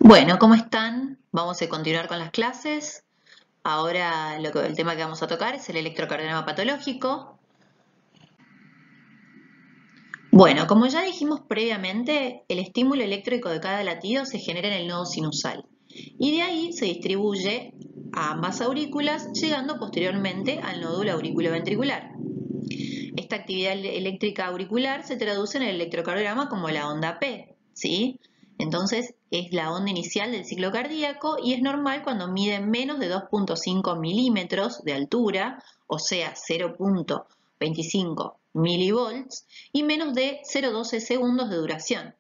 Bueno, ¿cómo están? Vamos a continuar con las clases. Ahora el tema que vamos a tocar es el electrocardiograma patológico. Bueno, como ya dijimos previamente, el estímulo eléctrico de cada latido se genera en el nodo sinusal y de ahí se distribuye a ambas aurículas, llegando posteriormente al nódulo auriculoventricular. Esta actividad eléctrica auricular se traduce en el electrocardiograma como la onda P, ¿sí? Entonces es la onda inicial del ciclo cardíaco y es normal cuando mide menos de 2.5 milímetros de altura, o sea 0.25 milivolts, y menos de 0.12 segundos de duración,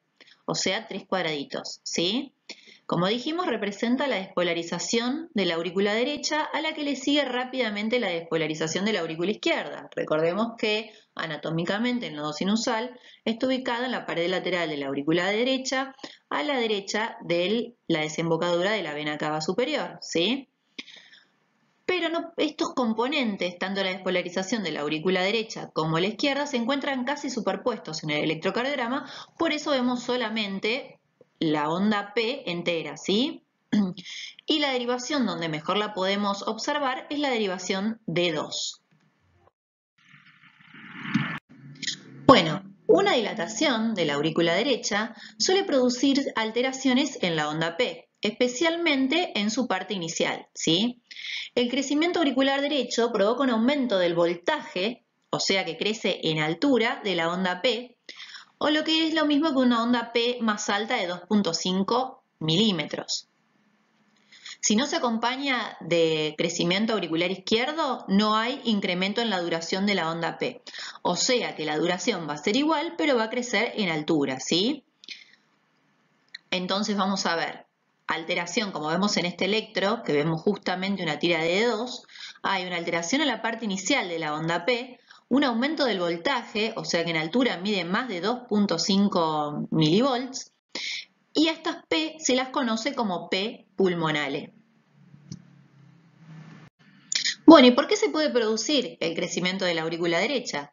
o sea 3 cuadraditos, ¿sí? Como dijimos, representa la despolarización de la aurícula derecha a la que le sigue rápidamente la despolarización de la aurícula izquierda. Recordemos que anatómicamente el nodo sinusal está ubicado en la pared lateral de la aurícula derecha a la derecha de la desembocadura de la vena cava superior, ¿sí? Pero estos componentes, tanto la despolarización de la aurícula derecha como la izquierda, se encuentran casi superpuestos en el electrocardiograma, por eso vemos solamente la onda P entera, ¿sí? Y la derivación donde mejor la podemos observar es la derivación D2. Bueno, una dilatación de la aurícula derecha suele producir alteraciones en la onda P, especialmente en su parte inicial, ¿sí? El crecimiento auricular derecho provoca un aumento del voltaje, o sea que crece en altura de la onda P, o lo que es lo mismo que una onda P más alta de 2.5 milímetros. Si no se acompaña de crecimiento auricular izquierdo, no hay incremento en la duración de la onda P. O sea que la duración va a ser igual, pero va a crecer en altura, ¿sí? Entonces vamos a ver, alteración, como vemos en este electro, que vemos justamente una tira de D2, hay una alteración en la parte inicial de la onda P, un aumento del voltaje, o sea que en altura mide más de 2.5 milivolts, y a estas P se las conoce como P pulmonales. Bueno, ¿y por qué se puede producir el crecimiento de la aurícula derecha?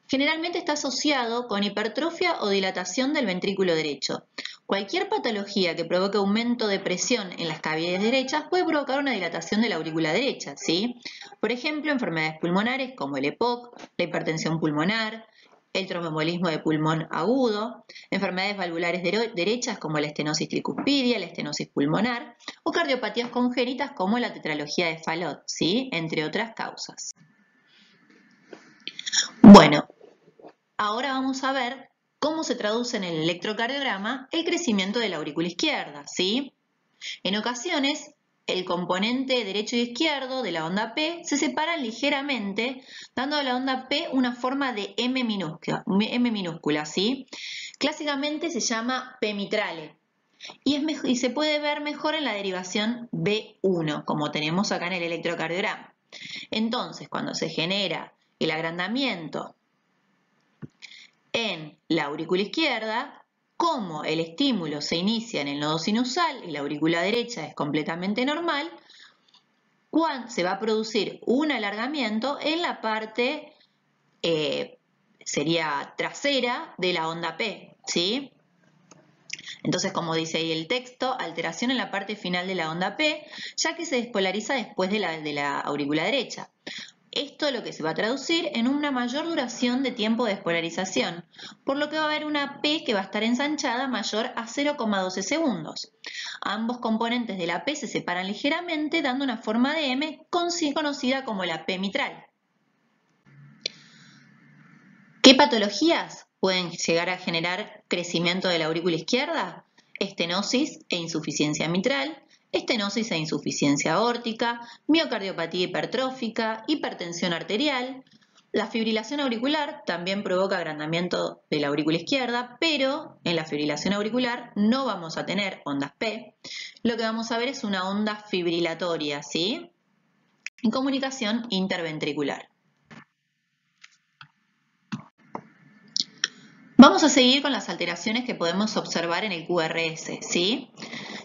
Generalmente está asociado con hipertrofia o dilatación del ventrículo derecho. Cualquier patología que provoque aumento de presión en las cavidades derechas puede provocar una dilatación de la aurícula derecha, ¿sí? Por ejemplo, enfermedades pulmonares como el EPOC, la hipertensión pulmonar, el tromboembolismo de pulmón agudo, enfermedades valvulares derechas como la estenosis tricuspidia, la estenosis pulmonar, o cardiopatías congénitas como la tetralogía de Fallot, ¿sí? Entre otras causas. Bueno, ahora vamos a ver cómo se traduce en el electrocardiograma el crecimiento de la aurícula izquierda, ¿sí? En ocasiones, el componente derecho y izquierdo de la onda P se separan ligeramente, dando a la onda P una forma de M minúscula, ¿sí? Clásicamente se llama P mitrale y se puede ver mejor en la derivación B1, como tenemos acá en el electrocardiograma. Entonces, cuando se genera el agrandamiento en la aurícula izquierda, como el estímulo se inicia en el nodo sinusal y la aurícula derecha es completamente normal, se va a producir un alargamiento en la parte, sería trasera de la onda P, ¿sí? Entonces, como dice ahí el texto, alteración en la parte final de la onda P, ya que se despolariza después de la aurícula derecha. Esto es lo que se va a traducir en una mayor duración de tiempo de despolarización, por lo que va a haber una P que va a estar ensanchada mayor a 0,12 segundos. Ambos componentes de la P se separan ligeramente, dando una forma de M conocida como la P mitral. ¿Qué patologías pueden llegar a generar crecimiento de la aurícula izquierda? Estenosis e insuficiencia mitral, estenosis e insuficiencia aórtica, miocardiopatía hipertrófica, hipertensión arterial. La fibrilación auricular también provoca agrandamiento de la aurícula izquierda, pero en la fibrilación auricular no vamos a tener ondas P. Lo que vamos a ver es una onda fibrilatoria, ¿sí? En comunicación interventricular. Vamos a seguir con las alteraciones que podemos observar en el QRS, ¿sí?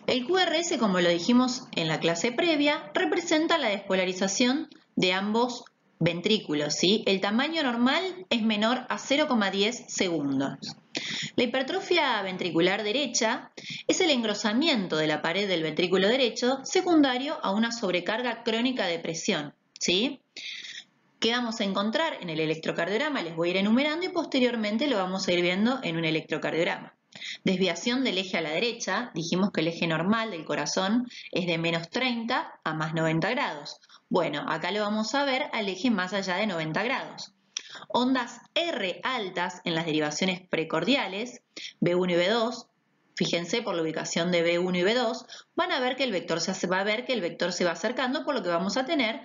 El QRS, como lo dijimos en la clase previa, representa la despolarización de ambos ventrículo, ¿sí? El tamaño normal es menor a 0,10 segundos. La hipertrofia ventricular derecha es el engrosamiento de la pared del ventrículo derecho secundario a una sobrecarga crónica de presión, ¿sí? ¿Qué vamos a encontrar en el electrocardiograma? Les voy a ir enumerando y posteriormente lo vamos a ir viendo en un electrocardiograma. Desviación del eje a la derecha, dijimos que el eje normal del corazón es de menos 30 a más 90 grados. Bueno, acá lo vamos a ver al eje más allá de 90 grados. Ondas R altas en las derivaciones precordiales, B1 y B2, fíjense por la ubicación de B1 y B2, van a ver que el vector se va acercando, por lo que vamos a tener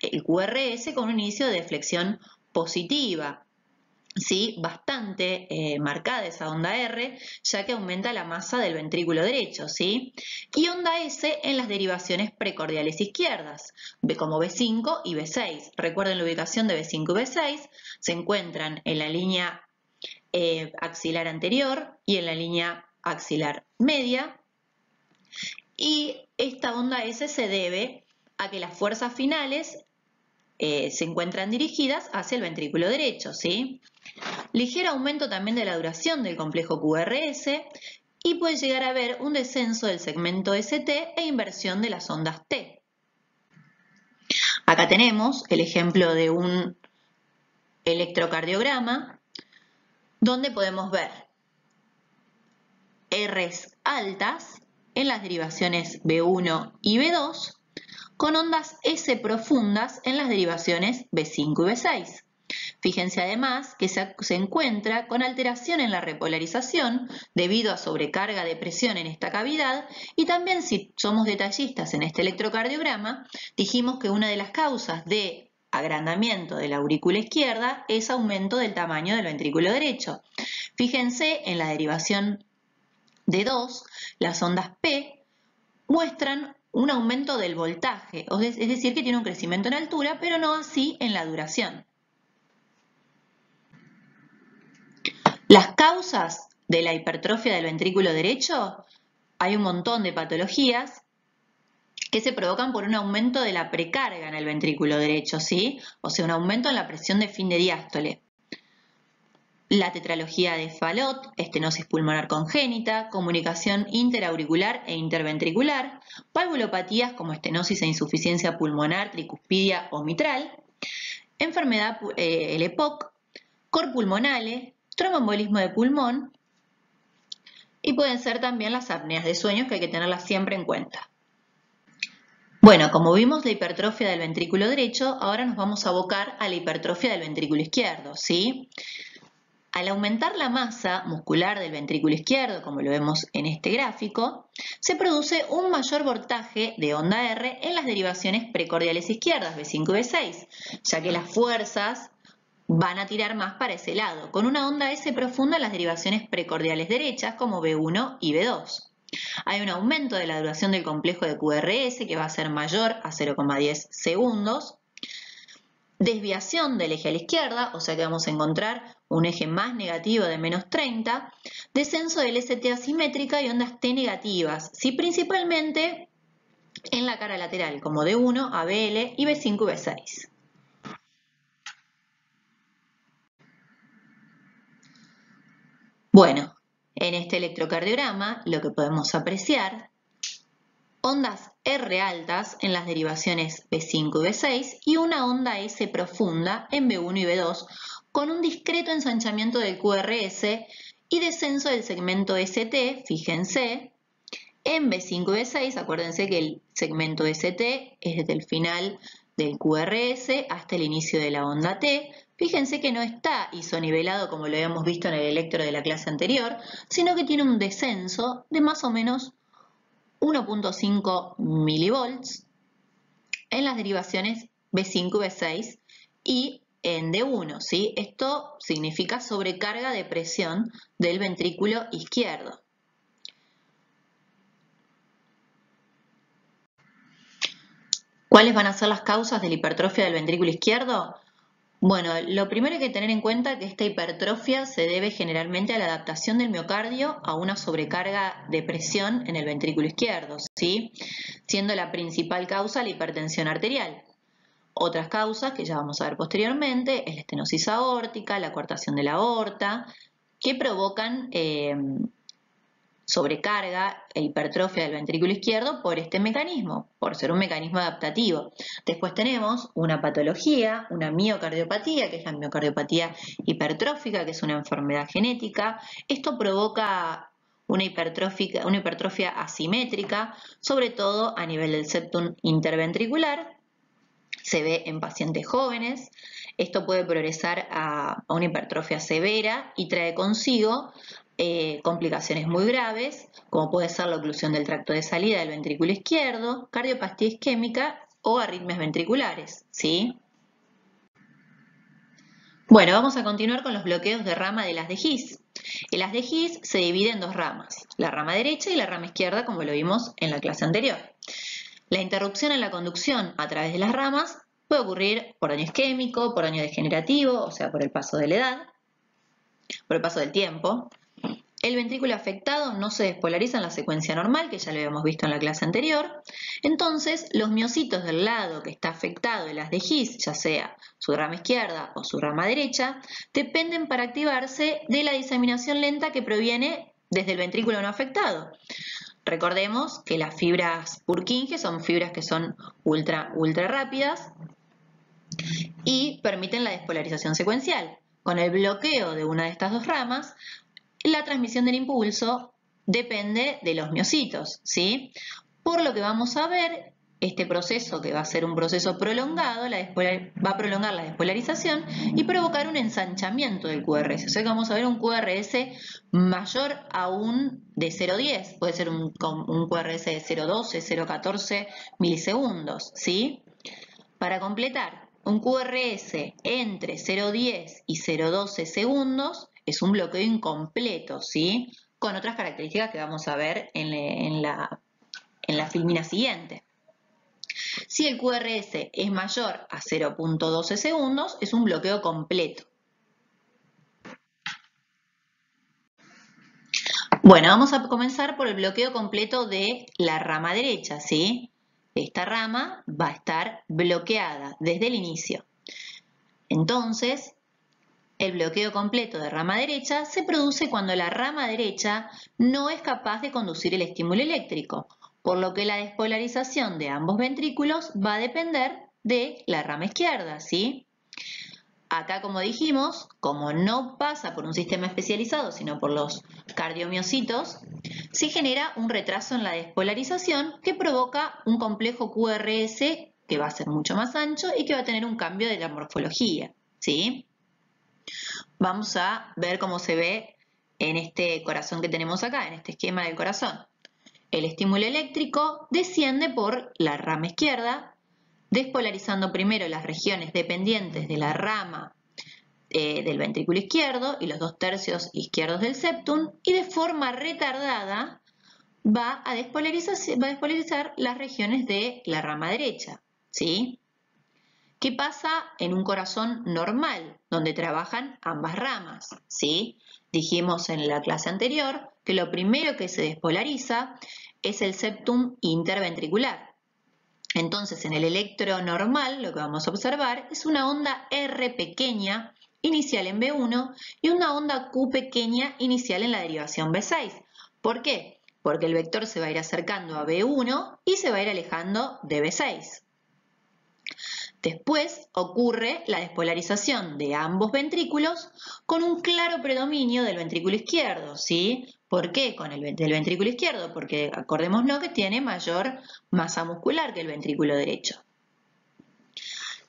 el QRS con un inicio de flexión positiva. ¿Sí? Bastante marcada esa onda R, ya que aumenta la masa del ventrículo derecho, ¿sí? Y onda S en las derivaciones precordiales izquierdas, como B5 y B6. Recuerden la ubicación de B5 y B6, se encuentran en la línea axilar anterior y en la línea axilar media. Y esta onda S se debe a que las fuerzas finales se encuentran dirigidas hacia el ventrículo derecho, ¿sí? Ligero aumento también de la duración del complejo QRS y puede llegar a haber un descenso del segmento ST e inversión de las ondas T. Acá tenemos el ejemplo de un electrocardiograma donde podemos ver Rs altas en las derivaciones B1 y B2 con ondas S profundas en las derivaciones B5 y B6. Fíjense además que se encuentra con alteración en la repolarización debido a sobrecarga de presión en esta cavidad y también, si somos detallistas en este electrocardiograma, dijimos que una de las causas de agrandamiento de la aurícula izquierda es aumento del tamaño del ventrículo derecho. Fíjense en la derivación de 2, las ondas P muestran un aumento del voltaje, es decir, que tiene un crecimiento en altura, pero no así en la duración. Las causas de la hipertrofia del ventrículo derecho, hay un montón de patologías que se provocan por un aumento de la precarga en el ventrículo derecho, ¿sí? O sea, un aumento en la presión de fin de diástole. La tetralogía de Fallot, estenosis pulmonar congénita, comunicación interauricular e interventricular, valvulopatías como estenosis e insuficiencia pulmonar, tricuspidia o mitral, enfermedad el EPOC, cor pulmonale, tromboembolismo de pulmón y pueden ser también las apneas de sueño, que hay que tenerlas siempre en cuenta. Bueno, como vimos la hipertrofia del ventrículo derecho, ahora nos vamos a abocar a la hipertrofia del ventrículo izquierdo, ¿sí? Al aumentar la masa muscular del ventrículo izquierdo, como lo vemos en este gráfico, se produce un mayor voltaje de onda R en las derivaciones precordiales izquierdas, B5 y B6, ya que las fuerzas van a tirar más para ese lado, con una onda S profunda en las derivaciones precordiales derechas, como B1 y B2. Hay un aumento de la duración del complejo de QRS, que va a ser mayor a 0,10 segundos. Desviación del eje a la izquierda, o sea que vamos a encontrar un eje más negativo de menos 30, descenso del ST asimétrica y ondas T negativas, ¿sí? Principalmente en la cara lateral, como D1, ABL y B5 y B6. Bueno, en este electrocardiograma lo que podemos apreciar, ondas R altas en las derivaciones B5 y B6 y una onda S profunda en B1 y B2 con un discreto ensanchamiento del QRS y descenso del segmento ST, fíjense, en B5 y B6, acuérdense que el segmento ST es desde el final del QRS hasta el inicio de la onda T. Fíjense que no está isonivelado como lo habíamos visto en el electro de la clase anterior, sino que tiene un descenso de más o menos 1.5 milivolts en las derivaciones B5 y B6 y en D1, ¿sí? Esto significa sobrecarga de presión del ventrículo izquierdo. ¿Cuáles van a ser las causas de la hipertrofia del ventrículo izquierdo? Bueno, lo primero hay que tener en cuenta que esta hipertrofia se debe generalmente a la adaptación del miocardio a una sobrecarga de presión en el ventrículo izquierdo, ¿sí? Siendo la principal causa la hipertensión arterial. Otras causas que ya vamos a ver posteriormente es la estenosis aórtica, la coartación de la aorta, que provocan sobrecarga e hipertrofia del ventrículo izquierdo por este mecanismo, por ser un mecanismo adaptativo. Después tenemos una patología, una miocardiopatía, que es la miocardiopatía hipertrófica, que es una enfermedad genética. Esto provoca una hipertrofia asimétrica, sobre todo a nivel del septum interventricular. Se ve en pacientes jóvenes. Esto puede progresar a una hipertrofia severa y trae consigo complicaciones muy graves, como puede ser la oclusión del tracto de salida del ventrículo izquierdo, cardiopatía isquémica o arritmias ventriculares, ¿sí? Bueno, vamos a continuar con los bloqueos de rama del haz de His. El haz de His se divide en dos ramas, la rama derecha y la rama izquierda, como lo vimos en la clase anterior. La interrupción en la conducción a través de las ramas puede ocurrir por daño isquémico, por daño degenerativo, o sea, por el paso de la edad, por el paso del tiempo. El ventrículo afectado no se despolariza en la secuencia normal, que ya lo habíamos visto en la clase anterior. Entonces, los miocitos del lado que está afectado el haz de His, ya sea su rama izquierda o su rama derecha, dependen para activarse de la diseminación lenta que proviene desde el ventrículo no afectado. Recordemos que las fibras Purkinje son fibras que son ultra rápidas y permiten la despolarización secuencial. Con el bloqueo de una de estas dos ramas, la transmisión del impulso depende de los miocitos, ¿sí? Por lo que vamos a ver, este proceso, que va a ser un proceso prolongado, va a prolongar la despolarización y provocar un ensanchamiento del QRS. O sea que vamos a ver un QRS mayor aún de 0,10, puede ser un QRS de 0,12, 0,14 milisegundos, ¿sí? Para completar, un QRS entre 0,10 y 0,12 segundos es un bloqueo incompleto, ¿sí? Con otras características que vamos a ver en la filmina siguiente. Si el QRS es mayor a 0,12 segundos, es un bloqueo completo. Bueno, vamos a comenzar por el bloqueo completo de la rama derecha, ¿sí? Esta rama va a estar bloqueada desde el inicio. Entonces, el bloqueo completo de rama derecha se produce cuando la rama derecha no es capaz de conducir el estímulo eléctrico, por lo que la despolarización de ambos ventrículos va a depender de la rama izquierda, ¿sí? Acá, como dijimos, como no pasa por un sistema especializado, sino por los cardiomiocitos, se genera un retraso en la despolarización que provoca un complejo QRS que va a ser mucho más ancho y que va a tener un cambio de la morfología, ¿sí? Vamos a ver cómo se ve en este corazón que tenemos acá, en este esquema del corazón. El estímulo eléctrico desciende por la rama izquierda, despolarizando primero las regiones dependientes de la rama del ventrículo izquierdo y los 2/3 izquierdos del septum, y de forma retardada va a despolarizar las regiones de la rama derecha, ¿sí? ¿Qué pasa en un corazón normal, donde trabajan ambas ramas? ¿Sí? Dijimos en la clase anterior que lo primero que se despolariza es el septum interventricular. Entonces, en el electro normal, lo que vamos a observar es una onda R pequeña inicial en B1 y una onda Q pequeña inicial en la derivación B6. ¿Por qué? Porque el vector se va a ir acercando a B1 y se va a ir alejando de B6. Después ocurre la despolarización de ambos ventrículos con un claro predominio del ventrículo izquierdo, ¿sí? ¿Por qué del ventrículo izquierdo? Porque acordémonos que tiene mayor masa muscular que el ventrículo derecho.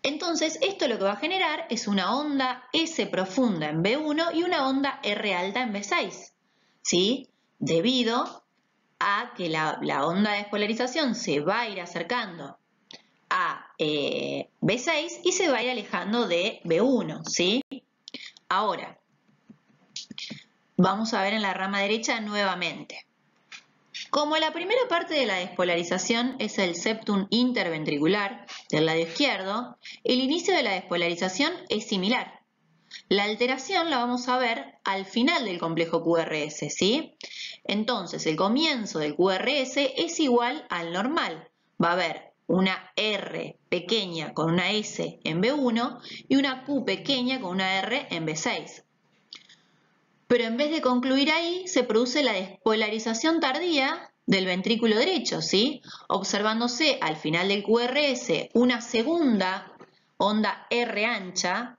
Entonces, esto lo que va a generar es una onda S profunda en B1 y una onda R alta en B6, ¿sí? Debido a que la onda de despolarización se va a ir acercando a B6 y se va a ir alejando de B1, ¿sí? Ahora, vamos a ver en la rama derecha nuevamente. Como la primera parte de la despolarización es el septum interventricular del lado izquierdo, el inicio de la despolarización es similar. La alteración la vamos a ver al final del complejo QRS, ¿sí? Entonces, el comienzo del QRS es igual al normal. Va a haber una R pequeña con una S en B1 y una Q pequeña con una R en B6. Pero en vez de concluir ahí, se produce la despolarización tardía del ventrículo derecho, ¿sí? Observándose al final del QRS una segunda onda R ancha,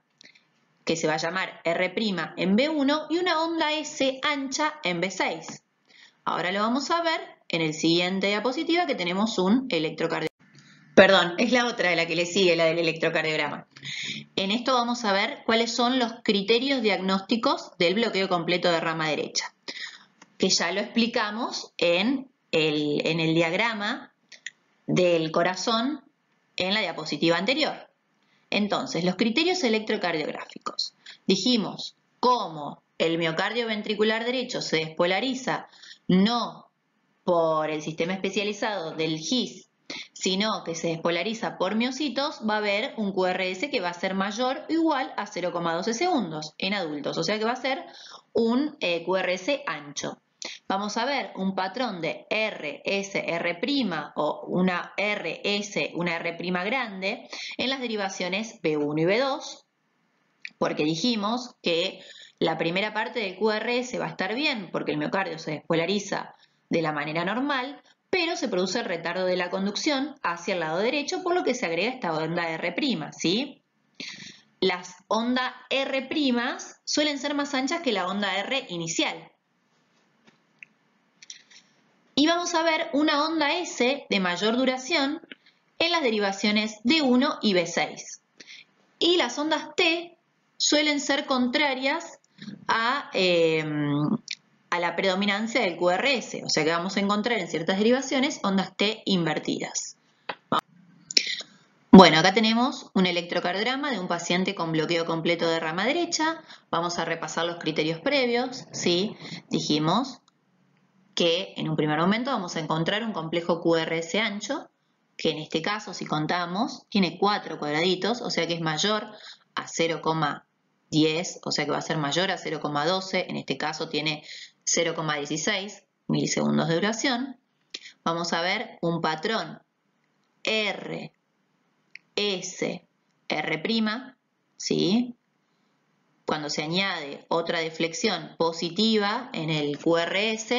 que se va a llamar R' en B1, y una onda S ancha en B6. Ahora lo vamos a ver en el siguiente diapositiva, que tenemos un electrocardiograma. Perdón, es la otra de la que le sigue, la del electrocardiograma. En esto vamos a ver cuáles son los criterios diagnósticos del bloqueo completo de rama derecha, que ya lo explicamos en el diagrama del corazón en la diapositiva anterior. Entonces, los criterios electrocardiográficos. Dijimos cómo el miocardio ventricular derecho se despolariza no por el sistema especializado del GIS, sino que se despolariza por miocitos, va a haber un QRS que va a ser mayor o igual a 0,12 segundos en adultos, o sea que va a ser un QRS ancho. Vamos a ver un patrón de RS, R' o una RS, una R' grande en las derivaciones B1 y B2, porque dijimos que la primera parte del QRS va a estar bien porque el miocardio se despolariza de la manera normal, pero se produce el retardo de la conducción hacia el lado derecho, por lo que se agrega esta onda R', ¿sí? Las ondas R' suelen ser más anchas que la onda R inicial. Y vamos a ver una onda S de mayor duración en las derivaciones D1 y B6. Y las ondas T suelen ser contrarias a la predominancia del QRS, o sea que vamos a encontrar en ciertas derivaciones ondas T invertidas. Bueno, acá tenemos un electrocardiograma de un paciente con bloqueo completo de rama derecha. Vamos a repasar los criterios previos, ¿sí? Dijimos que en un primer momento vamos a encontrar un complejo QRS ancho, que en este caso, si contamos, tiene 4 cuadraditos, o sea que es mayor a 0,10, o sea que va a ser mayor a 0,12, en este caso tiene 0,16 milisegundos de duración. Vamos a ver un patrón R, S, R', ¿sí? Cuando se añade otra deflexión positiva en el QRS,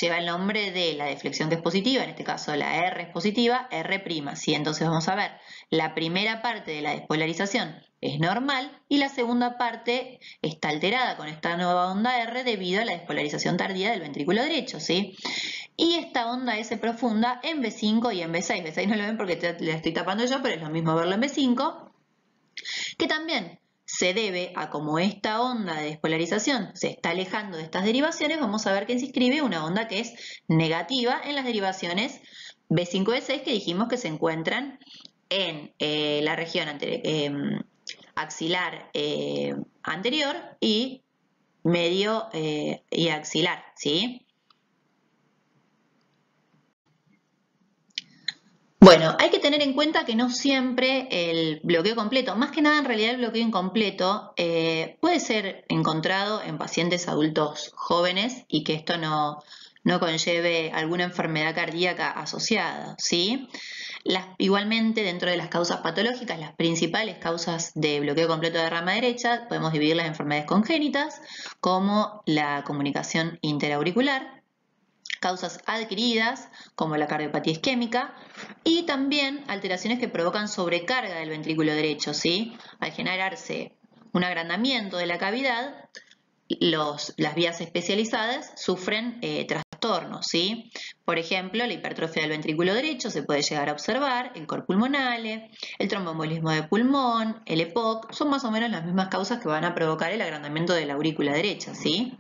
lleva el nombre de la deflexión que es positiva, en este caso la R es positiva, R', ¿sí? Entonces vamos a ver, la primera parte de la despolarización es normal y la segunda parte está alterada con esta nueva onda R debido a la despolarización tardía del ventrículo derecho, ¿sí? Y esta onda S profunda en B5 y en B6. B6 no lo ven porque la estoy tapando yo, pero es lo mismo verlo en B5, que también se debe a como esta onda de despolarización se está alejando de estas derivaciones, vamos a ver que se inscribe una onda que es negativa en las derivaciones B5 y B6 que dijimos que se encuentran en la región axilar anterior y medio y axilar, ¿sí? Bueno, hay que tener en cuenta que no siempre el bloqueo completo, más que nada en realidad el bloqueo incompleto, puede ser encontrado en pacientes adultos jóvenes y que esto no conlleve alguna enfermedad cardíaca asociada, ¿sí? Igualmente, dentro de las causas patológicas, las principales causas de bloqueo completo de rama derecha, podemos dividirlas en enfermedades congénitas, como la comunicación interauricular, causas adquiridas, como la cardiopatía isquémica, y también alteraciones que provocan sobrecarga del ventrículo derecho, ¿sí? Al generarse un agrandamiento de la cavidad, las vías especializadas sufren trastornos, ¿sí? Por ejemplo, la hipertrofia del ventrículo derecho se puede llegar a observar, el cor pulmonale, el tromboembolismo de pulmón, el EPOC, son más o menos las mismas causas que van a provocar el agrandamiento de la aurícula derecha, ¿sí?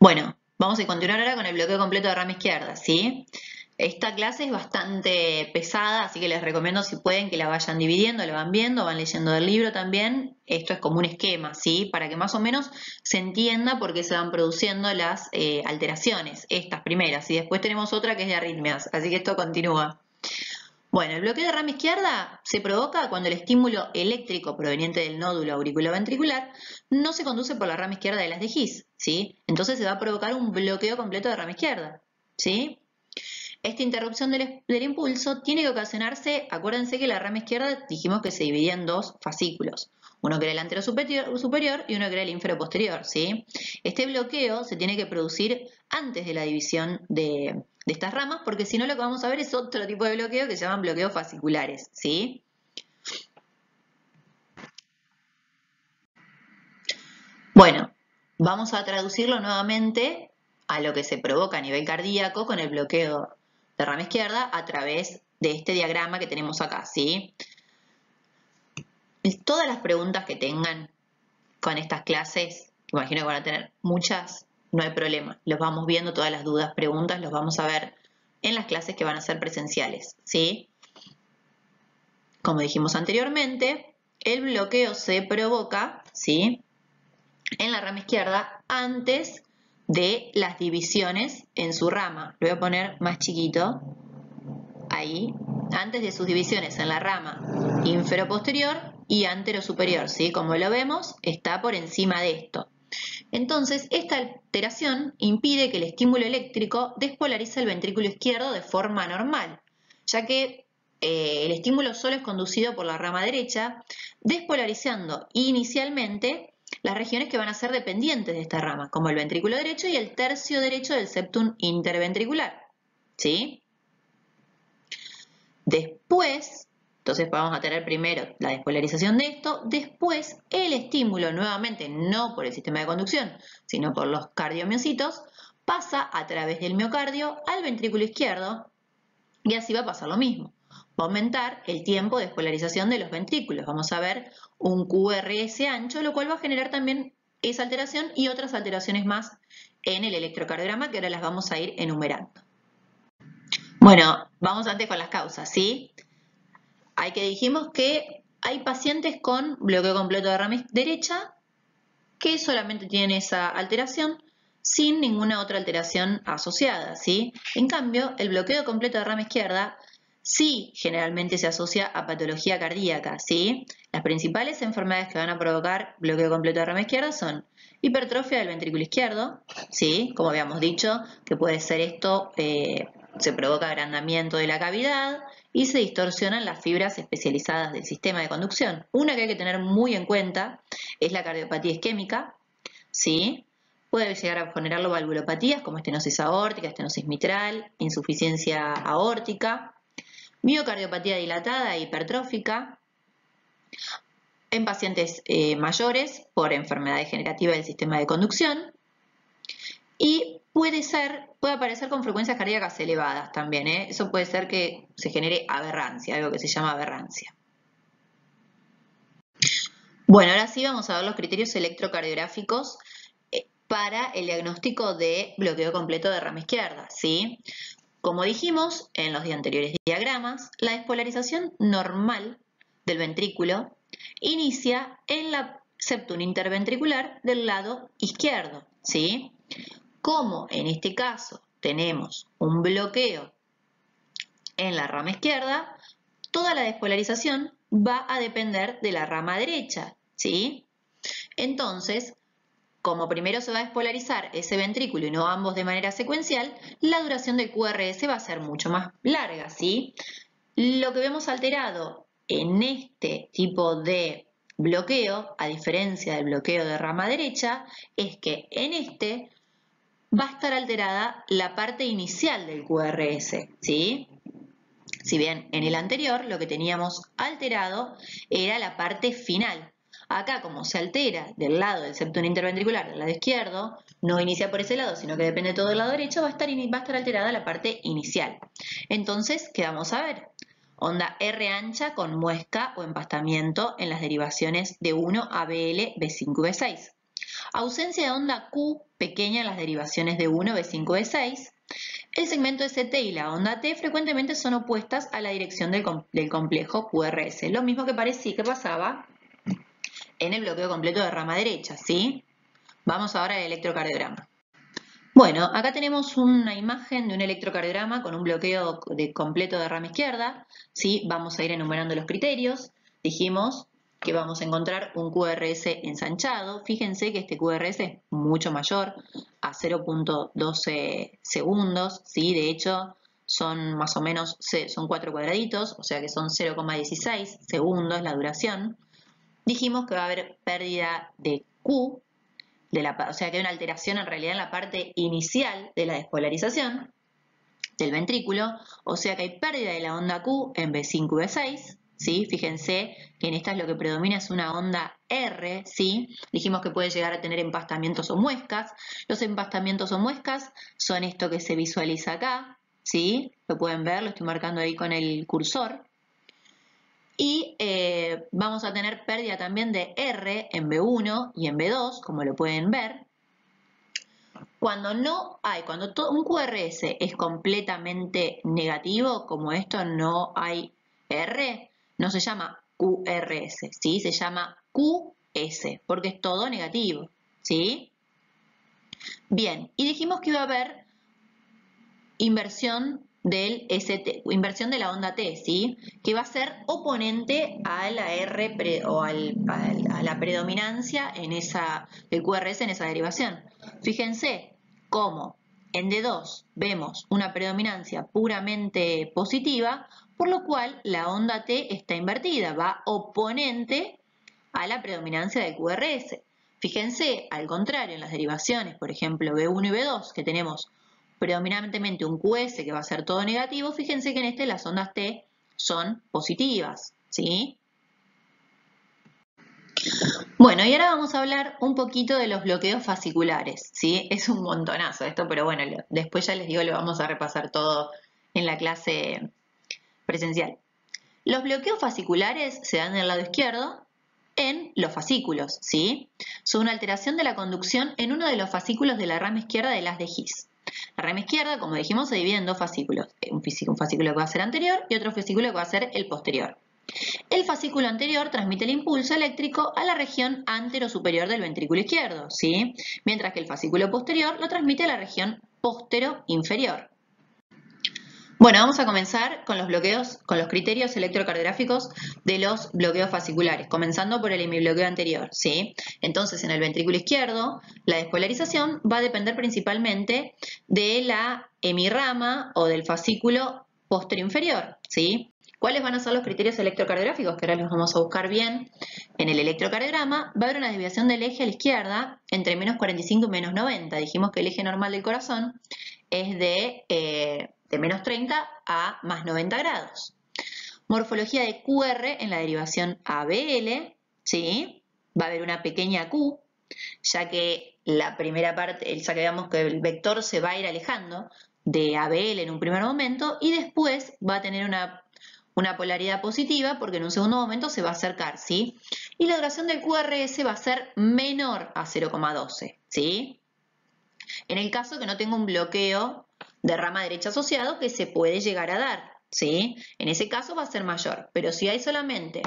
Bueno, vamos a continuar ahora con el bloqueo completo de rama izquierda, ¿sí? Esta clase es bastante pesada, así que les recomiendo si pueden que la vayan dividiendo, la van viendo, van leyendo del libro también. Esto es como un esquema, ¿sí? Para que más o menos se entienda por qué se van produciendo las alteraciones, estas primeras. Y después tenemos otra que es de arritmias, así que esto continúa. Bueno, el bloqueo de rama izquierda se provoca cuando el estímulo eléctrico proveniente del nódulo auriculoventricular no se conduce por la rama izquierda de las de His, ¿sí? Entonces se va a provocar un bloqueo completo de rama izquierda, ¿sí? Esta interrupción del impulso tiene que ocasionarse, acuérdense que la rama izquierda dijimos que se dividía en dos fascículos, uno que era el antero superior y uno que era el infero posterior, ¿sí? Este bloqueo se tiene que producir antes de la división de estas ramas, porque si no lo que vamos a ver es otro tipo de bloqueo que se llaman bloqueos fasciculares, ¿sí? Bueno, vamos a traducirlo nuevamente a lo que se provoca a nivel cardíaco con el bloqueo de rama izquierda a través de este diagrama que tenemos acá, ¿sí? Todas las preguntas que tengan con estas clases, imagino que van a tener muchas, no hay problema. Los vamos viendo, todas las dudas, preguntas, los vamos a ver en las clases que van a ser presenciales, ¿sí? Como dijimos anteriormente, el bloqueo se provoca, ¿sí?, en la rama izquierda antes de las divisiones en su rama. Lo voy a poner más chiquito, ahí, antes de sus divisiones en la rama infero-posterior y antero-superior, ¿sí? Como lo vemos, está por encima de esto. Entonces, esta alteración impide que el estímulo eléctrico despolarice el ventrículo izquierdo de forma normal, ya que el estímulo solo es conducido por la rama derecha, despolarizando inicialmente las regiones que van a ser dependientes de esta rama, como el ventrículo derecho y el tercio derecho del septum interventricular, ¿sí? Después, entonces vamos a tener primero la despolarización de esto, después el estímulo, nuevamente no por el sistema de conducción, sino por los cardiomiocitos, pasa a través del miocardio al ventrículo izquierdo y así va a pasar lo mismo. Va a aumentar el tiempo de despolarización de los ventrículos. Vamos a ver un QRS ancho, lo cual va a generar también esa alteración y otras alteraciones más en el electrocardiograma que ahora las vamos a ir enumerando. Bueno, vamos antes con las causas, ¿sí? Hay que dijimos que hay pacientes con bloqueo completo de rama derecha que solamente tienen esa alteración sin ninguna otra alteración asociada, ¿sí? En cambio, el bloqueo completo de rama izquierda sí generalmente se asocia a patología cardíaca, ¿sí? Las principales enfermedades que van a provocar bloqueo completo de rama izquierda son hipertrofia del ventrículo izquierdo, ¿sí? Como habíamos dicho, que puede ser esto, se provoca agrandamiento de la cavidad y se distorsionan las fibras especializadas del sistema de conducción. Una que hay que tener muy en cuenta es la cardiopatía isquémica, ¿sí? Puede llegar a generarlo valvulopatías como estenosis aórtica, estenosis mitral, insuficiencia aórtica, miocardiopatía dilatada e hipertrófica, en pacientes mayores por enfermedad degenerativa del sistema de conducción y puede aparecer con frecuencias cardíacas elevadas también, ¿eh? Eso puede ser que se genere aberrancia, algo que se llama aberrancia. Bueno, ahora sí vamos a ver los criterios electrocardiográficos para el diagnóstico de bloqueo completo de rama izquierda, ¿sí? Como dijimos en los anteriores diagramas, la despolarización normal del ventrículo inicia en la septum interventricular del lado izquierdo, ¿sí? Como en este caso tenemos un bloqueo en la rama izquierda, toda la despolarización va a depender de la rama derecha, ¿sí? Entonces, como primero se va a despolarizar ese ventrículo y no ambos de manera secuencial, la duración del QRS va a ser mucho más larga, ¿sí? Lo que vemos alterado en este tipo de bloqueo, a diferencia del bloqueo de rama derecha, es que en este va a estar alterada la parte inicial del QRS, ¿sí? Si bien en el anterior lo que teníamos alterado era la parte final. Acá, como se altera del lado del septum interventricular, del lado izquierdo, no inicia por ese lado, sino que depende todo del lado derecho, va a estar alterada la parte inicial. Entonces, ¿qué vamos a ver? Onda R ancha con muesca o empastamiento en las derivaciones de 1 a BL, B5 y B6. Ausencia de onda Q pequeña en las derivaciones de 1, B5, B6. El segmento ST y la onda T frecuentemente son opuestas a la dirección del complejo QRS. Lo mismo que pasaba en el bloqueo completo de rama derecha, ¿sí? Vamos ahora al electrocardiograma. Bueno, acá tenemos una imagen de un electrocardiograma con un bloqueo completo de rama izquierda, ¿sí? Vamos a ir enumerando los criterios. Dijimos que vamos a encontrar un QRS ensanchado. Fíjense que este QRS es mucho mayor, a 0.12 segundos, ¿sí? De hecho, son más o menos, son 4 cuadraditos, o sea que son 0,16 segundos la duración. Dijimos que va a haber pérdida de Q, o sea que hay una alteración en realidad en la parte inicial de la despolarización del ventrículo, o sea que hay pérdida de la onda Q en B5 y B6, ¿sí? Fíjense que en esta lo que predomina es una onda R, ¿sí? Dijimos que puede llegar a tener empastamientos o muescas. Los empastamientos o muescas son esto que se visualiza acá, ¿sí? Lo pueden ver, lo estoy marcando ahí con el cursor. Y vamos a tener pérdida también de R en B1 y en B2, como lo pueden ver. Cuando un QRS es completamente negativo, como esto no hay R, no se llama QRS, ¿sí? Se llama QS, porque es todo negativo, ¿sí? Bien, y dijimos que iba a haber inversión del ST, inversión de la onda T, ¿sí? Que va a ser oponente a la R a la predominancia del QRS en esa derivación. Fíjense cómo en D2 vemos una predominancia puramente positiva, por lo cual la onda T está invertida, va oponente a la predominancia del QRS. Fíjense, al contrario, en las derivaciones, por ejemplo, B1 y B2, que tenemos predominantemente un QS que va a ser todo negativo, fíjense que en este las ondas T son positivas, ¿sí? Bueno, y ahora vamos a hablar un poquito de los bloqueos fasciculares, ¿sí? Es un montonazo esto, pero bueno, después ya les digo, lo vamos a repasar todo en la clase presencial. Los bloqueos fasciculares se dan del lado izquierdo en los fascículos, ¿sí? Son una alteración de la conducción en uno de los fascículos de la rama izquierda del haz de His. La rama izquierda, como dijimos, se divide en dos fascículos, un fascículo que va a ser anterior y otro fascículo que va a ser el posterior. El fascículo anterior transmite el impulso eléctrico a la región antero-superior del ventrículo izquierdo, ¿sí? Mientras que el fascículo posterior lo transmite a la región postero-inferior. Bueno, vamos a comenzar con los criterios electrocardiográficos de los bloqueos fasciculares, comenzando por el hemibloqueo anterior, ¿sí? Entonces, en el ventrículo izquierdo, la despolarización va a depender principalmente de la hemirrama o del fascículo posterior-inferior, ¿sí? ¿Cuáles van a ser los criterios electrocardiográficos? Que ahora los vamos a buscar bien. En el electrocardiograma va a haber una desviación del eje a la izquierda entre menos 45 y menos 90. Dijimos que el eje normal del corazón es de menos 30 a más 90 grados. Morfología de QR en la derivación ABL, ¿sí? Va a haber una pequeña Q, ya que la primera parte, ya que veamos que el vector se va a ir alejando de ABL en un primer momento y después va a tener una polaridad positiva porque en un segundo momento se va a acercar, ¿sí? Y la duración del QRS va a ser menor a 0,12, ¿sí? En el caso que no tenga un bloqueo de rama derecha asociado que se puede llegar a dar, ¿sí? En ese caso va a ser mayor, pero si hay solamente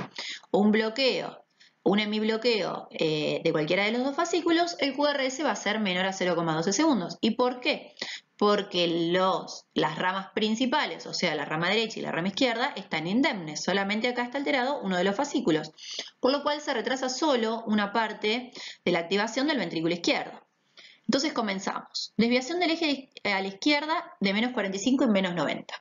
un bloqueo, un hemibloqueo de cualquiera de los dos fascículos, el QRS va a ser menor a 0,12 segundos. ¿Y por qué? Porque las ramas principales, o sea, la rama derecha y la rama izquierda, están indemnes. Solamente acá está alterado uno de los fascículos, por lo cual se retrasa solo una parte de la activación del ventrículo izquierdo. Entonces comenzamos. Desviación del eje a la izquierda de menos 45 y menos 90.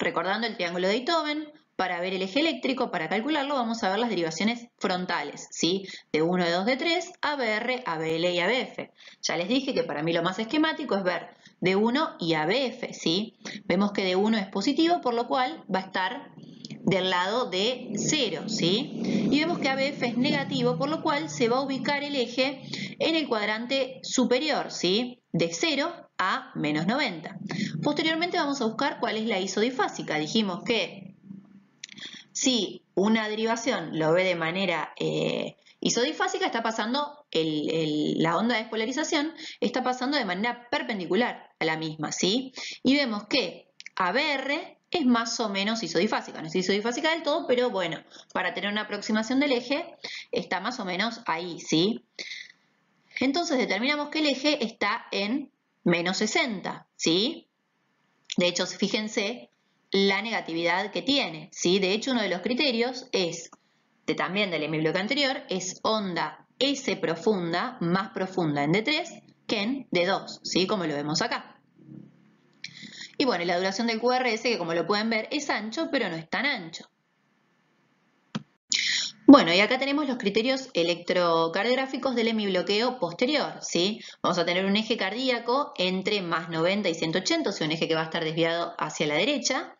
Recordando el triángulo de Beethoven, para ver el eje eléctrico, para calcularlo, vamos a ver las derivaciones frontales, ¿sí? De 1, de 2, de 3, ABR, ABL y ABF. Ya les dije que para mí lo más esquemático es ver D1 y ABF, ¿sí? Vemos que D1 es positivo, por lo cual va a estar del lado de 0, ¿sí? Y vemos que ABF es negativo, por lo cual se va a ubicar el eje en el cuadrante superior, ¿sí? De 0 a menos 90. Posteriormente vamos a buscar cuál es la isodifásica. Dijimos que si una derivación lo ve de manera isodifásica, está pasando, la onda de despolarización está pasando de manera perpendicular a la misma, ¿sí? Y vemos que ABR es más o menos isodifásica. No es isodifásica del todo, pero bueno, para tener una aproximación del eje, está más o menos ahí, ¿sí? Entonces determinamos que el eje está en menos 60, ¿sí? De hecho, fíjense la negatividad que tiene, ¿sí? De hecho, uno de los criterios es, también del hemibloqueo anterior, es onda S profunda, más profunda en D3 que en D2, ¿sí? Como lo vemos acá. Y bueno, la duración del QRS, que como lo pueden ver, es ancho, pero no es tan ancho. Bueno, y acá tenemos los criterios electrocardiográficos del hemibloqueo posterior, ¿sí? Vamos a tener un eje cardíaco entre más 90 y 180, o sea, un eje que va a estar desviado hacia la derecha.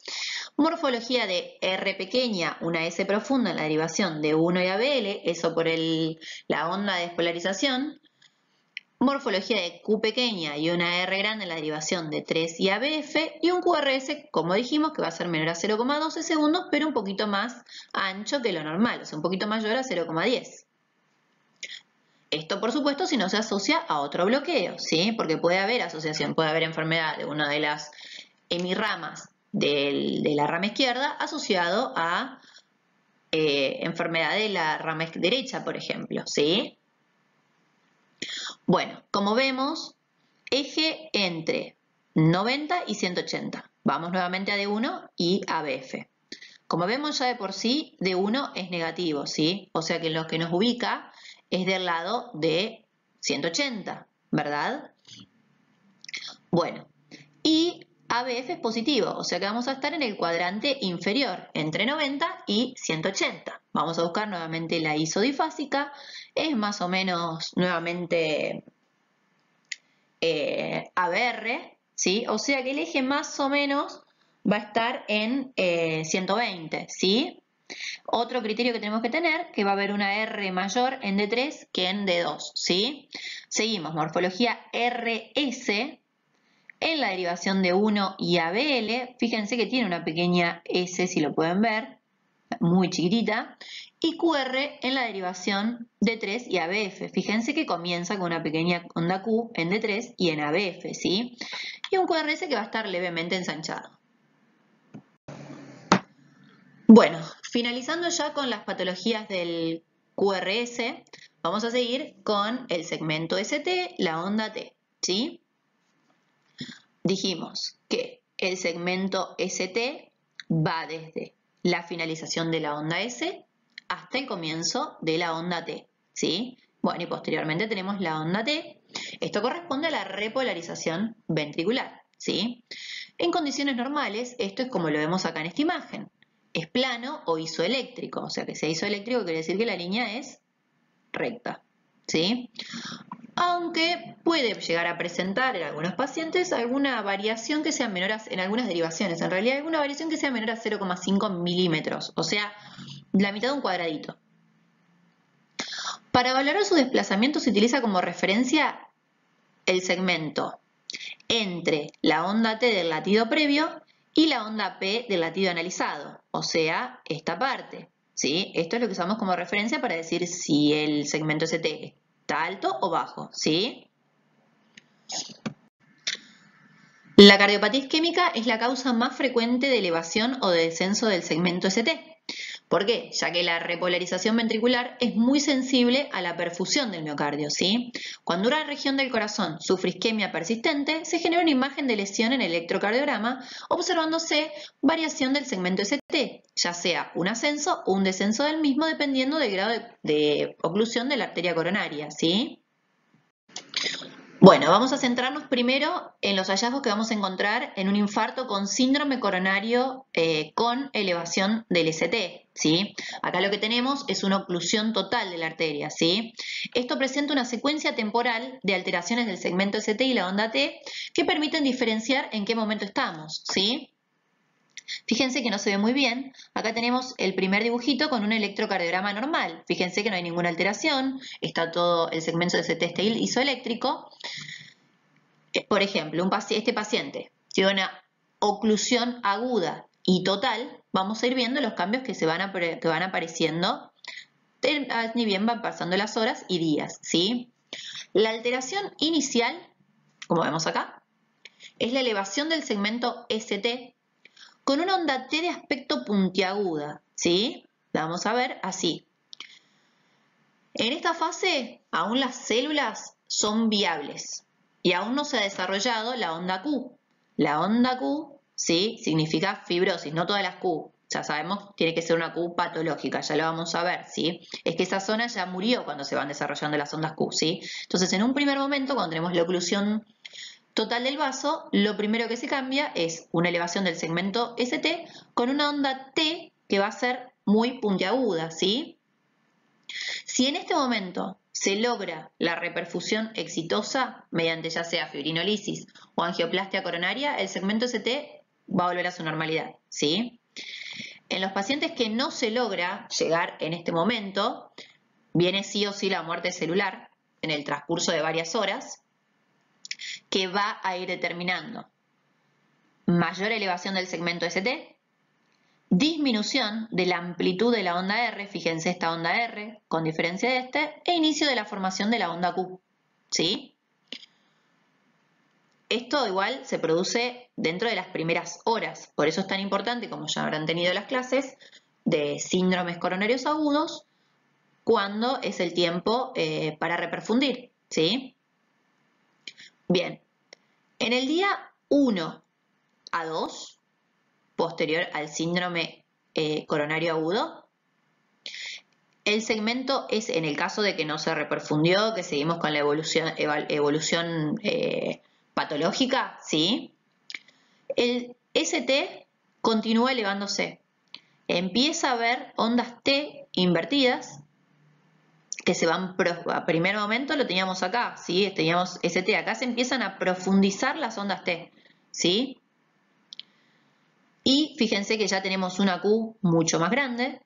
Morfología de R pequeña, una S profunda en la derivación de 1 y ABL, eso por la onda de despolarización. Morfología de Q pequeña y una R grande en la derivación de 3 y ABF, y un QRS, como dijimos, que va a ser menor a 0,12 segundos, pero un poquito más ancho que lo normal, o sea, un poquito mayor a 0,10. Esto, por supuesto, si no se asocia a otro bloqueo, ¿sí? Porque puede haber asociación, puede haber enfermedad de una de las hemirramas de la rama izquierda asociado a enfermedad de la rama derecha, por ejemplo, ¿sí? Bueno, como vemos, eje entre 90 y 180. Vamos nuevamente a D1 y a BF. Como vemos ya de por sí, D1 es negativo, ¿sí? O sea que lo que nos ubica es del lado de 180, ¿verdad? Bueno, y ABF es positivo, o sea que vamos a estar en el cuadrante inferior, entre 90 y 180. Vamos a buscar nuevamente la isodifásica, es más o menos nuevamente ABR, ¿sí? O sea que el eje más o menos va a estar en 120, ¿sí? Otro criterio que tenemos que tener, que va a haber una R mayor en D3 que en D2, ¿sí? Seguimos, morfología RS en la derivación de 1 y ABL. Fíjense que tiene una pequeña S, si lo pueden ver, muy chiquitita. Y QR en la derivación de 3 y ABF. Fíjense que comienza con una pequeña onda Q en D3 y en ABF, ¿sí? Y un QRS que va a estar levemente ensanchado. Bueno, finalizando ya con las patologías del QRS, vamos a seguir con el segmento ST, la onda T, ¿sí? Dijimos que el segmento ST va desde la finalización de la onda S hasta el comienzo de la onda T, ¿sí? Bueno, y posteriormente tenemos la onda T. Esto corresponde a la repolarización ventricular, ¿sí? En condiciones normales, esto es como lo vemos acá en esta imagen. Es plano o isoeléctrico, o sea que sea isoeléctrico quiere decir que la línea es recta, ¿sí? Aunque puede llegar a presentar en algunos pacientes alguna variación que sea menor en algunas derivaciones, en realidad alguna variación que sea menor a 0,5 milímetros, o sea, la mitad de un cuadradito. Para valorar su desplazamiento se utiliza como referencia el segmento entre la onda T del latido previo y la onda P del latido analizado, o sea, esta parte, ¿sí? Esto es lo que usamos como referencia para decir si el segmento ST está alto o bajo, ¿sí? La cardiopatía isquémica es la causa más frecuente de elevación o de descenso del segmento ST. ¿Por qué? Ya que la repolarización ventricular es muy sensible a la perfusión del miocardio, ¿sí? Cuando una región del corazón sufre isquemia persistente, se genera una imagen de lesión en el electrocardiograma, observándose variación del segmento ST, ya sea un ascenso o un descenso del mismo, dependiendo del grado de oclusión de la arteria coronaria, ¿sí? Bueno, vamos a centrarnos primero en los hallazgos que vamos a encontrar en un infarto con síndrome coronario con elevación del ST, ¿sí? Acá lo que tenemos es una oclusión total de la arteria, ¿sí? Esto presenta una secuencia temporal de alteraciones del segmento ST y la onda T que permiten diferenciar en qué momento estamos, ¿sí? Fíjense que no se ve muy bien. Acá tenemos el primer dibujito con un electrocardiograma normal. Fíjense que no hay ninguna alteración, está todo el segmento de ST está isoeléctrico. Por ejemplo, este paciente tiene una oclusión aguda y total, vamos a ir viendo los cambios que van apareciendo ni bien van pasando las horas y días, ¿sí? La alteración inicial, como vemos acá, es la elevación del segmento ST con una onda T de aspecto puntiaguda, ¿sí? La vamos a ver así. En esta fase, aún las células son viables y aún no se ha desarrollado la onda Q. La onda Q, ¿sí? Significa fibrosis, no todas las Q. Ya sabemos, tiene que ser una Q patológica, ya lo vamos a ver, ¿sí? Es que esa zona ya murió cuando se van desarrollando las ondas Q, ¿sí? Entonces, en un primer momento, cuando tenemos la oclusión total del vaso, lo primero que se cambia es una elevación del segmento ST con una onda T que va a ser muy puntiaguda, ¿sí? Si en este momento se logra la reperfusión exitosa mediante ya sea fibrinolisis o angioplastia coronaria, el segmento ST va a volver a su normalidad, ¿sí? En los pacientes que no se logra llegar en este momento, viene sí o sí la muerte celular en el transcurso de varias horas, que va a ir determinando mayor elevación del segmento ST, disminución de la amplitud de la onda R, fíjense esta onda R, con diferencia de este, e inicio de la formación de la onda Q, ¿sí? Esto igual se produce dentro de las primeras horas, por eso es tan importante, como ya habrán tenido las clases, de síndromes coronarios agudos, cuando es el tiempo para reperfundir, ¿sí? Bien, en el día 1 a 2, posterior al síndrome coronario agudo, el segmento es, en el caso de que no se reperfundió, que seguimos con la evolución patológica, ¿sí? El ST continúa elevándose. Empieza a haber ondas T invertidas, que se van, a primer momento lo teníamos acá, ¿sí? Teníamos ST, acá se empiezan a profundizar las ondas T, ¿sí? Y fíjense que ya tenemos una Q mucho más grande.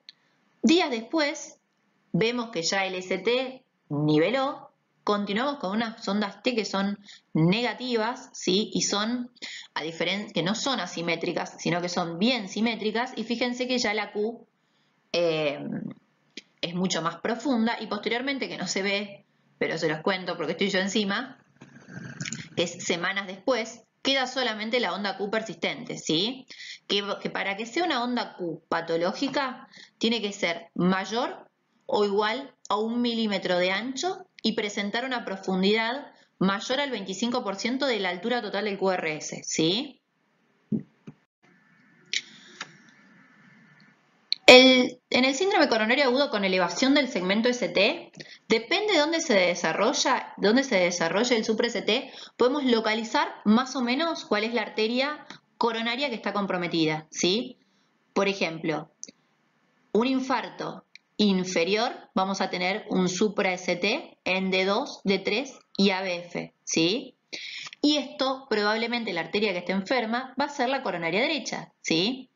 Días después, vemos que ya el ST niveló, continuamos con unas ondas T que son negativas, ¿sí? Y son, a diferencia, que no son asimétricas, sino que son bien simétricas, y fíjense que ya la Q es mucho más profunda, y posteriormente, que no se ve, pero se los cuento porque estoy yo encima, es semanas después, queda solamente la onda Q persistente, ¿sí? Que para que sea una onda Q patológica, tiene que ser mayor o igual a 1 milímetro de ancho y presentar una profundidad mayor al 25% de la altura total del QRS, ¿sí? En el síndrome coronario agudo con elevación del segmento ST, depende de dónde se desarrolla el supra-ST, podemos localizar más o menos cuál es la arteria coronaria que está comprometida, ¿sí? Por ejemplo, un infarto inferior, vamos a tener un supra-ST en D2, D3 y ABF, ¿sí? Y esto, probablemente la arteria que esté enferma, va a ser la coronaria derecha, ¿sí?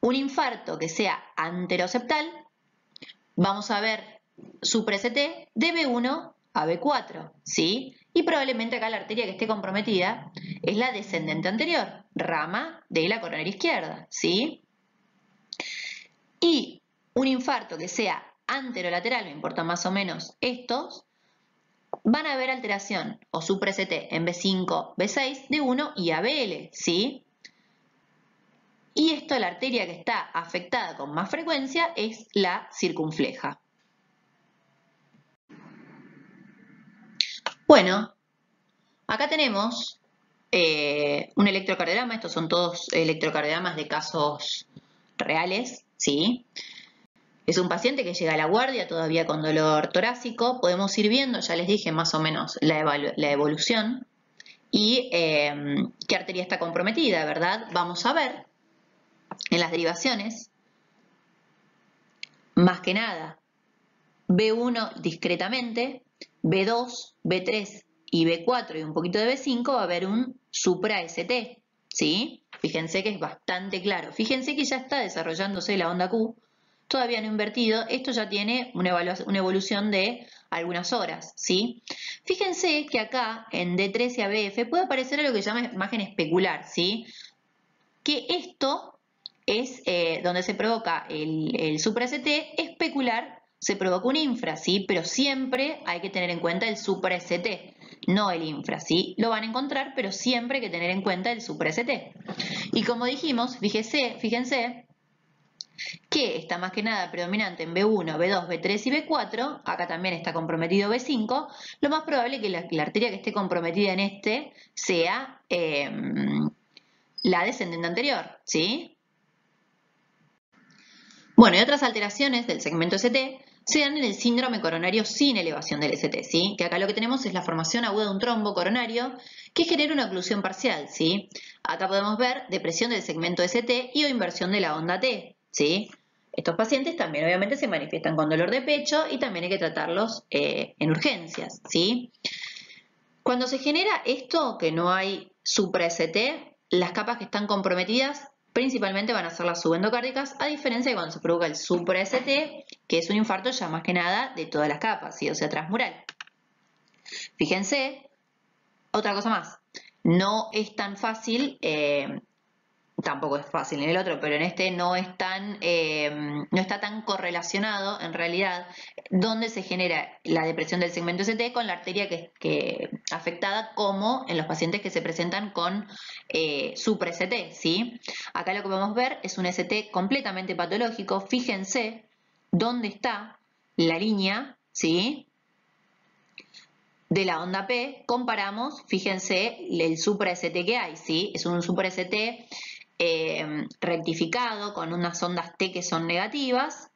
Un infarto que sea anteroseptal, vamos a ver supra-ST de B1 a B4, ¿sí? Y probablemente acá la arteria que esté comprometida es la descendente anterior, rama de la coronaria izquierda, ¿sí? Y un infarto que sea anterolateral, me importan más o menos estos, van a haber alteración o supra-ST en B5, B6, D1 y ABL, ¿sí? Y esto, la arteria que está afectada con más frecuencia es la circunfleja. Bueno, acá tenemos un electrocardiograma, estos son todos electrocardiogramas de casos reales, ¿sí? Es un paciente que llega a la guardia todavía con dolor torácico, podemos ir viendo, ya les dije más o menos la evolución y qué arteria está comprometida, ¿verdad? Vamos a ver en las derivaciones, más que nada, B1 discretamente, B2, B3 y B4 y un poquito de B5 va a haber un supra-ST, ¿sí? Fíjense que es bastante claro. Fíjense que ya está desarrollándose la onda Q, todavía no invertido. Esto ya tiene una evolución de algunas horas, ¿sí? Fíjense que acá en D3 y ABF puede aparecer algo que se llama imagen especular, ¿sí? Que esto es donde se provoca el supra-ST especular, se provoca un infra, ¿sí? Pero siempre hay que tener en cuenta el supra-ST, no el infra, ¿sí? Lo van a encontrar, pero siempre hay que tener en cuenta el supra-ST. Y como dijimos, fíjense que está más que nada predominante en B1, B2, B3 y B4, acá también está comprometido B5, lo más probable es que la arteria que esté comprometida en este sea la descendente anterior, ¿sí? Bueno, y otras alteraciones del segmento ST se dan en el síndrome coronario sin elevación del ST, ¿sí? Que acá lo que tenemos es la formación aguda de un trombo coronario que genera una oclusión parcial, ¿sí? Acá podemos ver depresión del segmento ST y o inversión de la onda T, ¿sí? Estos pacientes también obviamente se manifiestan con dolor de pecho y también hay que tratarlos en urgencias, ¿sí? Cuando se genera esto, que no hay supra-ST, las capas que están comprometidas principalmente van a ser las subendocárdicas, a diferencia de cuando se provoca el supra-ST, que es un infarto ya más que nada de todas las capas, ¿sí? O sea, transmural. Fíjense, otra cosa más, no es tan fácil, tampoco es fácil en el otro, pero en este no está tan correlacionado en realidad donde se genera la depresión del segmento ST con la arteria que afectada, como en los pacientes que se presentan con supra-ST, ¿sí? Acá lo que podemos ver es un ST completamente patológico. Fíjense dónde está la línea, ¿sí?, de la onda P. Comparamos, fíjense el supra-ST que hay, ¿sí? Es un supra-ST rectificado con unas ondas T que son negativas,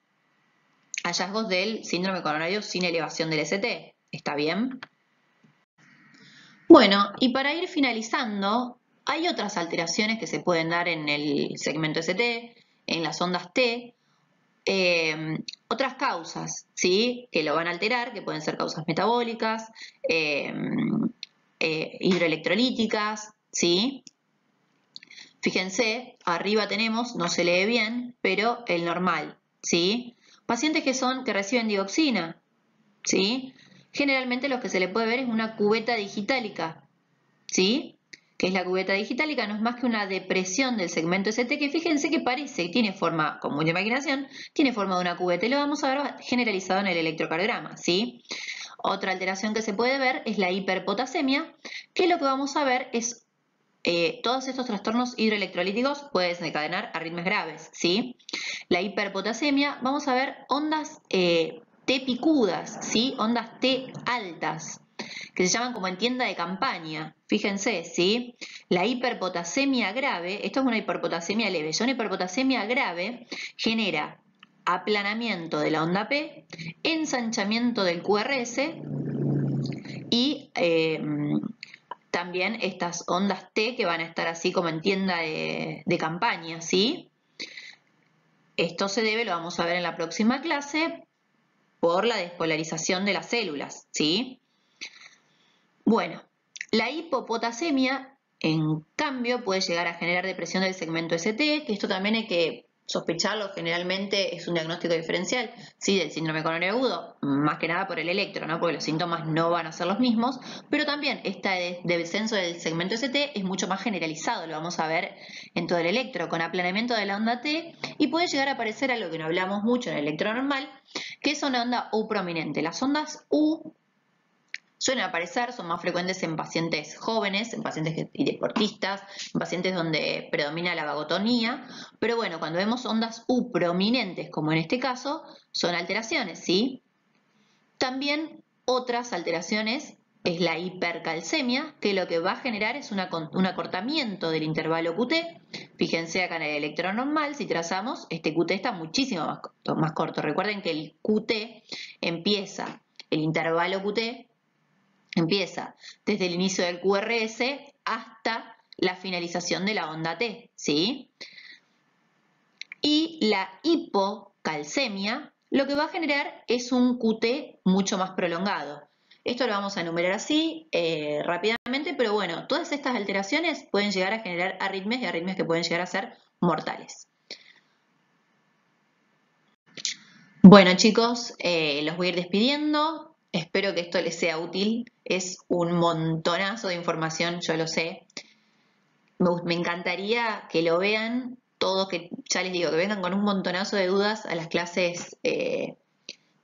hallazgos del síndrome coronario sin elevación del ST. ¿Está bien? Bueno, y para ir finalizando, hay otras alteraciones que se pueden dar en el segmento ST, en las ondas T, otras causas, ¿sí?, que lo van a alterar, que pueden ser causas metabólicas, hidroelectrolíticas, ¿sí? Fíjense, arriba tenemos, no se lee bien, pero el normal, ¿sí? Pacientes que reciben dioxina, ¿sí? Generalmente lo que se le puede ver es una cubeta digitálica, ¿sí? Que es la cubeta digitálica, no es más que una depresión del segmento ST, que fíjense que tiene forma, con mucha imaginación, tiene forma de una cubeta, y lo vamos a ver generalizado en el electrocardiograma, ¿sí? Otra alteración que se puede ver es la hiperpotasemia, que lo que vamos a ver es todos estos trastornos hidroelectrolíticos pueden desencadenar arritmias graves, ¿sí? La hiperpotasemia, vamos a ver ondas T picudas, ¿sí? Ondas T altas, que se llaman como en tienda de campaña. Fíjense, ¿sí? La hiperpotasemia grave, esto es una hiperpotasemia leve, ya una hiperpotasemia grave genera aplanamiento de la onda P, ensanchamiento del QRS y también estas ondas T que van a estar así como en tienda de campaña, ¿sí? Esto se debe, lo vamos a ver en la próxima clase, por la despolarización de las células, ¿sí? Bueno, la hipopotasemia, en cambio, puede llegar a generar depresión del segmento ST, que esto también hay que sospecharlo, generalmente es un diagnóstico diferencial, ¿sí?, del síndrome coronario agudo, más que nada por el electro, ¿no?, porque los síntomas no van a ser los mismos, pero también este descenso del segmento ST es mucho más generalizado, lo vamos a ver en todo el electro, con aplanamiento de la onda T, y puede llegar a aparecer algo que no hablamos mucho en el electro normal, que es una onda U prominente. Las ondas U suelen aparecer, son más frecuentes en pacientes jóvenes, en pacientes y deportistas, en pacientes donde predomina la vagotonía, pero bueno, cuando vemos ondas U prominentes, como en este caso, son alteraciones, ¿sí? También otras alteraciones es la hipercalcemia, que lo que va a generar es un acortamiento del intervalo QT. Fíjense acá en el electro normal, si trazamos, este QT está muchísimo más corto. Recuerden que el QT empieza, el intervalo QT empieza desde el inicio del QRS hasta la finalización de la onda T, ¿sí? Y la hipocalcemia lo que va a generar es un QT mucho más prolongado. Esto lo vamos a enumerar así rápidamente, pero bueno, todas estas alteraciones pueden llegar a generar arritmias y arritmias que pueden llegar a ser mortales. Bueno, chicos, los voy a ir despidiendo. Espero que esto les sea útil. Es un montonazo de información, yo lo sé. Me encantaría que lo vean todos, que ya les digo, que vengan con un montonazo de dudas a las clases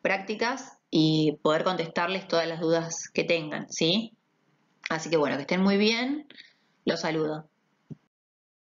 prácticas y poder contestarles todas las dudas que tengan, ¿sí? Así que bueno, que estén muy bien. Los saludo.